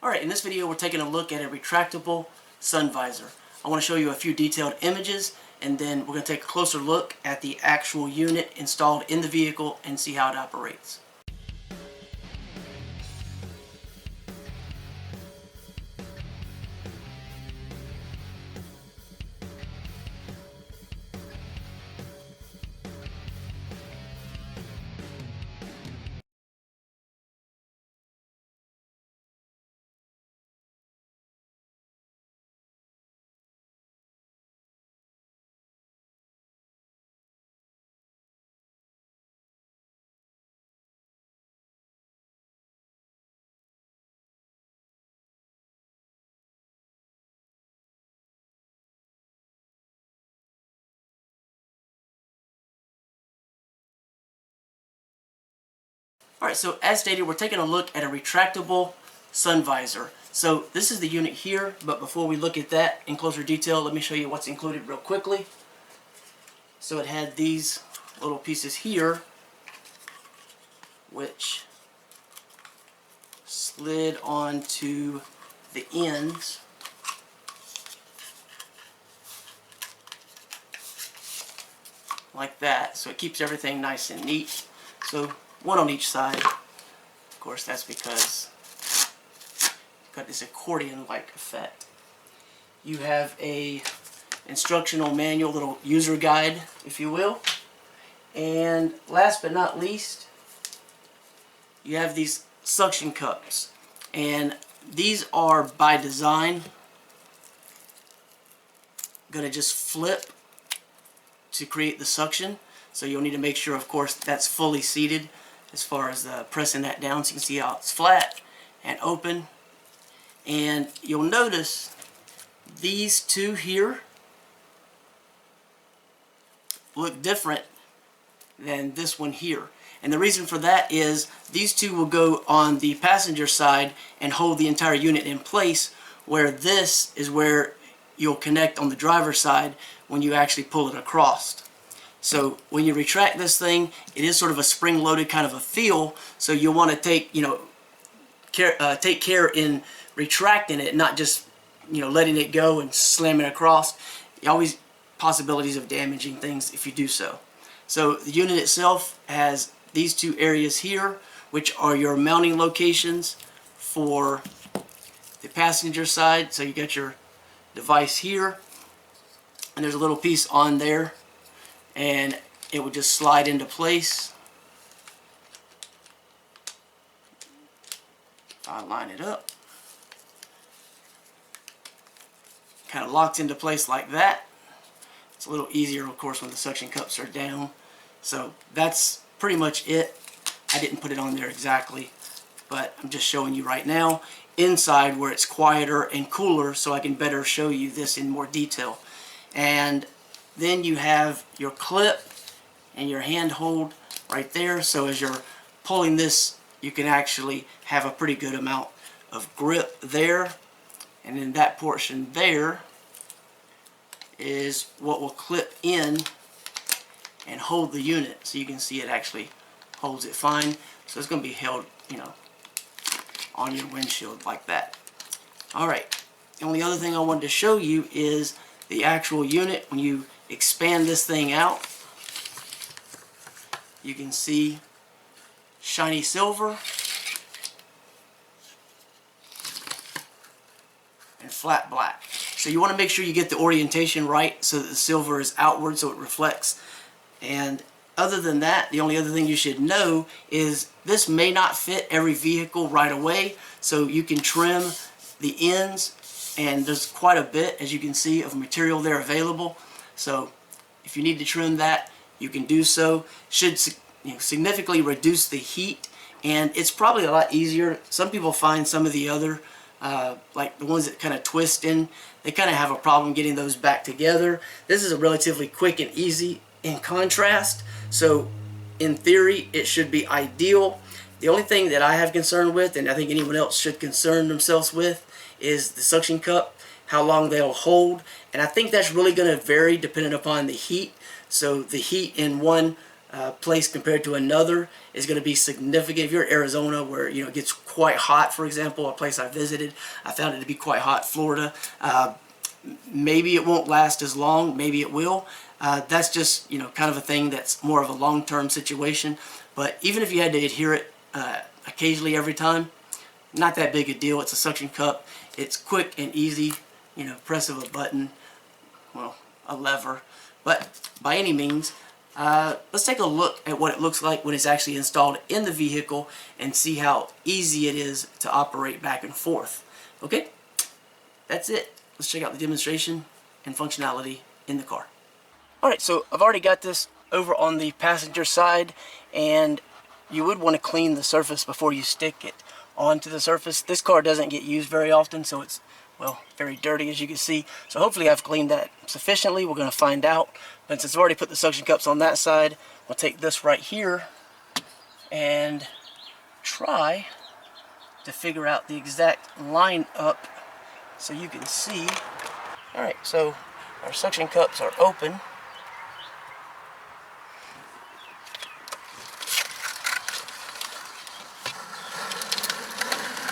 Alright, in this video we're taking a look at a retractable sun visor. I want to show you a few detailed images, and then we're going to take a closer look at the actual unit installed in the vehicle and see how it operates. Alright, so as stated, we're taking a look at a retractable sun visor. So this is the unit here, but before we look at that in closer detail, let me show you what's included real quickly. So it had these little pieces here, which slid onto the ends. Like that, so it keeps everything nice and neat. So one on each side. Of course, that's because you've got this accordion-like effect. You have a instructional manual, little user guide, if you will. And last but not least, you have these suction cups. And these are by design going to just flip to create the suction. So you'll need to make sure, of course, that's fully seated as far as pressing that down, so you can see how it's flat and open. And you'll notice these two here look different than this one here. And the reason for that is these two will go on the passenger side and hold the entire unit in place, where this is where you'll connect on the driver's side when you actually pull it across. So when you retract this thing, it is sort of a spring-loaded kind of a feel, so you'll want to take care in retracting it, not just letting it go and slamming it across. Always possibilities of damaging things if you do so. So the unit itself has these two areas here, which are your mounting locations for the passenger side. So you got your device here, and there's a little piece on there, and it would just slide into place. If I line it up, kind of locks into place like that. It's a little easier, of course, when the suction cups are down. So that's pretty much it. I didn't put it on there exactly, but I'm just showing you right now inside where it's quieter and cooler, so I can better show you this in more detail. And then you have your clip and your handhold right there, so as you're pulling this, you can actually have a pretty good amount of grip there. And then that portion there is what will clip in and hold the unit, so you can see it actually holds it fine. So it's going to be held, on your windshield like that. Alright, the only other thing I wanted to show you is the actual unit. When you expand this thing out, you can see shiny silver and flat black. So you want to make sure you get the orientation right so that the silver is outward so it reflects. And other than that, the only other thing you should know is this may not fit every vehicle right away, so you can trim the ends, and there's quite a bit, as you can see, of material there available. So if you need to trim that, you can do so. Should significantly reduce the heat, and it's probably a lot easier. Some people find some of the other like the ones that kind of twist in, they kind of have a problem getting those back together. This is a relatively quick and easy in contrast, so in theory it should be ideal. The only thing that I have concern with, and I think anyone else should concern themselves with, is the suction cup, how long they'll hold. And I think that's really going to vary depending upon the heat. So the heat in one place compared to another is going to be significant. If you're in Arizona, where it gets quite hot, for example, a place I visited, I found it to be quite hot. Florida, maybe it won't last as long. Maybe it will. That's just kind of a thing that's more of a long-term situation. But even if you had to adhere it occasionally every time, not that big a deal. It's a suction cup. It's quick and easy. Press of a button, well, a lever. But by any means, let's take a look at what it looks like when it's actually installed in the vehicle and see how easy it is to operate back and forth. Okay, that's it. Let's check out the demonstration and functionality in the car. Alright, so I've already got this over on the passenger side, and you would want to clean the surface before you stick it onto the surface. This car doesn't get used very often, so it's, well, very dirty, as you can see. So hopefully I've cleaned that sufficiently. We're going to find out. But since I've already put the suction cups on that side, we'll take this right here and try to figure out the exact line up so you can see. Alright, so our suction cups are open.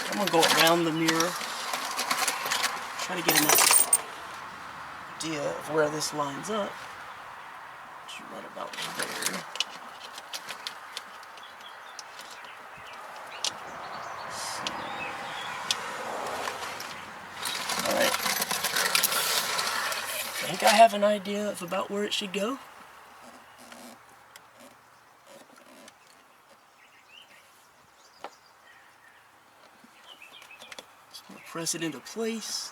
I'm going to go around the mirror, try to get an idea of where this lines up. It's right about there. Alright. I think I have an idea of about where it should go. Press it into place,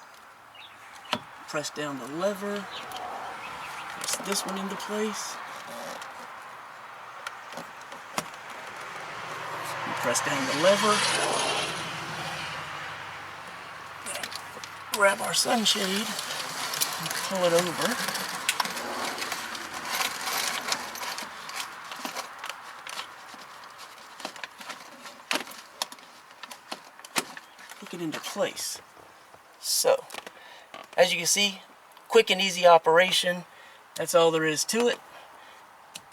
press down the lever, press this one into place, and press down the lever, grab our sunshade and pull it over. It into place. So, as you can see, quick and easy operation. That's all there is to it.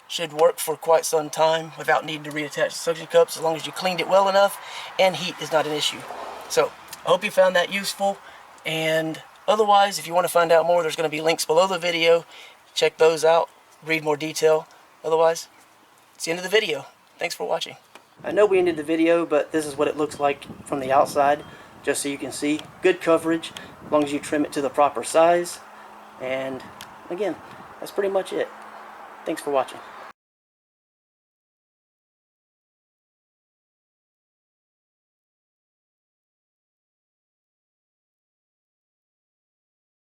Should work for quite some time without needing to reattach the suction cups, as long as you cleaned it well enough and heat is not an issue. So, I hope you found that useful, and otherwise, if you want to find out more, there's going to be links below the video. Check those out, read more detail. Otherwise, it's the end of the video. Thanks for watching. I know we ended the video, but this is what it looks like from the outside. Just so you can see, good coverage as long as you trim it to the proper size. And again, that's pretty much it. Thanks for watching.